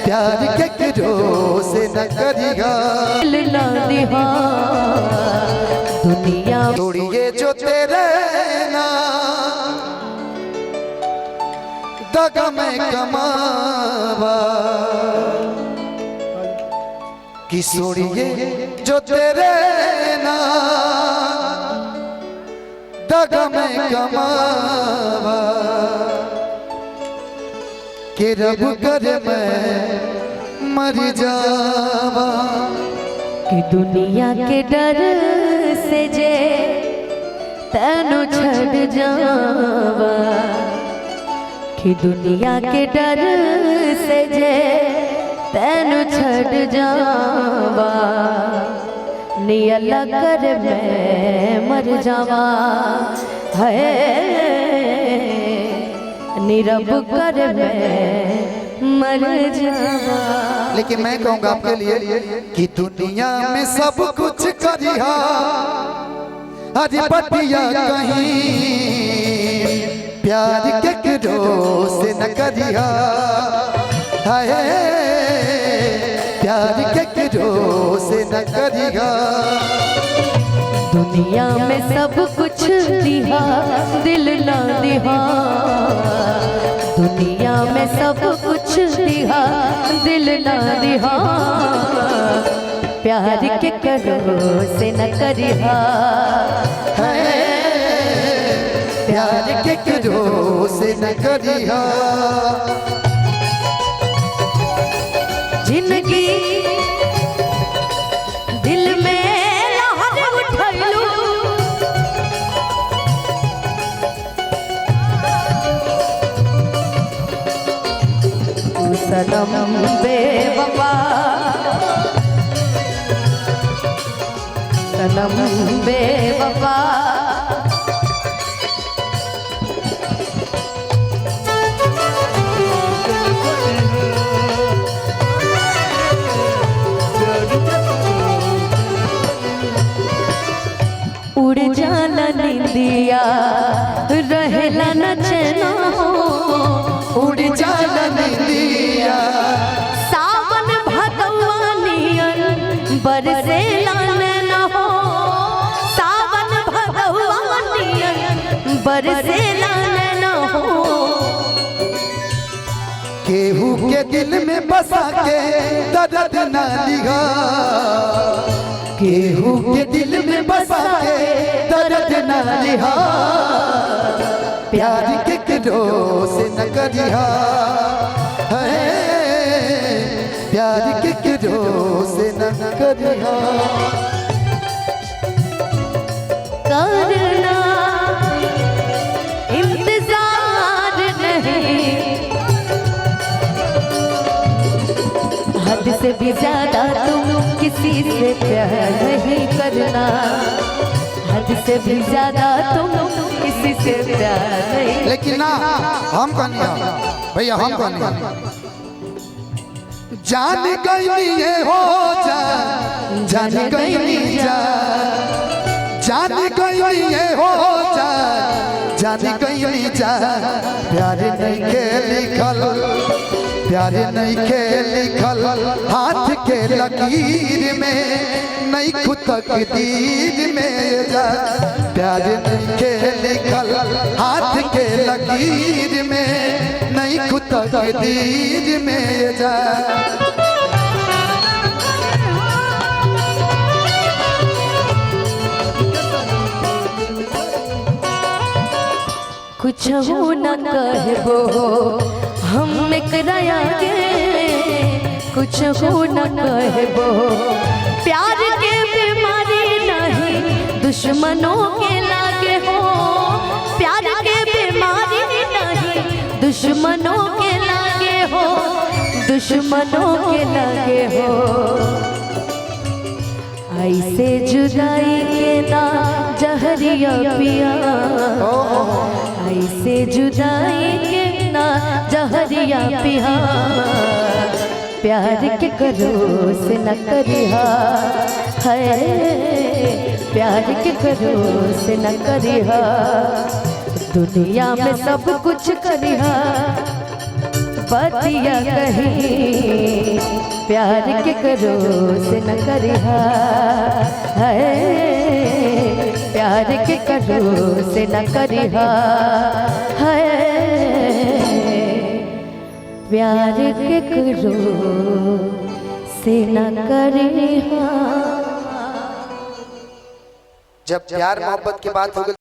प्यार के करो से न करिया दिहा दुनिया छोड़िए जो तेरे ना दगा में कमावा कि छोड़िए जो तेरे ना दगा में कमावा कि रब करे मैं मर जावा कि दुनिया के डर से जे तैनू छड़ जावा कि दुनिया के डर से जे तैनू छड़ जावा नी अल्लाह कर मैं मर जावा है नी रब कर मैं मर जावा। लेकिन मैं कहूँगा आपके लिए कि दुनिया में सब कुछ करिया हरी बटिया कहीं प्यार के करो से न करिया हाय प्यार के करो से न करिया दुनिया में सब कुछ दिहा दिल ना दिहा दुनिया में सब कुछ दिहा दिल ना दिहा प्यार के करो से न करिहा प्यार के करो से न करिहा जिंदगी दिल में लहर उठैलू सनम बेवफा सनम बेवफा उड़ जाला निंदिया रहेला न चैना हो उड़ जाला निंदिया सावन भगवानियन बरसेला न हो सावन भगवानियन बरसेला न हो केहू के दिल में बसा के दर्द न लिहा केहू के दिल में बसा के दर्द न लिहा प्यार के करो से न करिहा प्यार के करो से न करिहा करना इंतजार नहीं हद से भी ज्यादा तुम किसी से प्यार नहीं करना हद से भी ज्यादा तुम किसी से प्यार नहीं। लेकिन ना हम कन्या भैया हम कन्या जान गई हो जान गई जान गई हो जान गई प्यार नहीं के लिखल प्यार नहीं के लिखल हाथ के लकीर में नहीं खुद तकदीर में जा प्यार नहीं के लिखल हाथ के लकीर में नहीं खुद तकदीर में जा कुछ हो न कहबो हम एकराया के कुछ हो न कहबो प्यार के बीमारी नहीं दुश्मनों के लागे हो प्यार के बीमारी नहीं दुश्मनों के लागे हो दुश्मनों के लागे हो ऐसे जुदाई के ना जहरिया पिया ऐसे जुदाई के ना जहरिया पिया प्यार के करो से न करिहा है प्यार के करो से न करिहा दुनिया में सब कुछ करिहा बतिया कहीं प्यार के करो से न करिहा है, प्यार के करो से न करिहा है, प्यार के करो से न करिहा। जब प्यार मोहब्बत की बात हो गई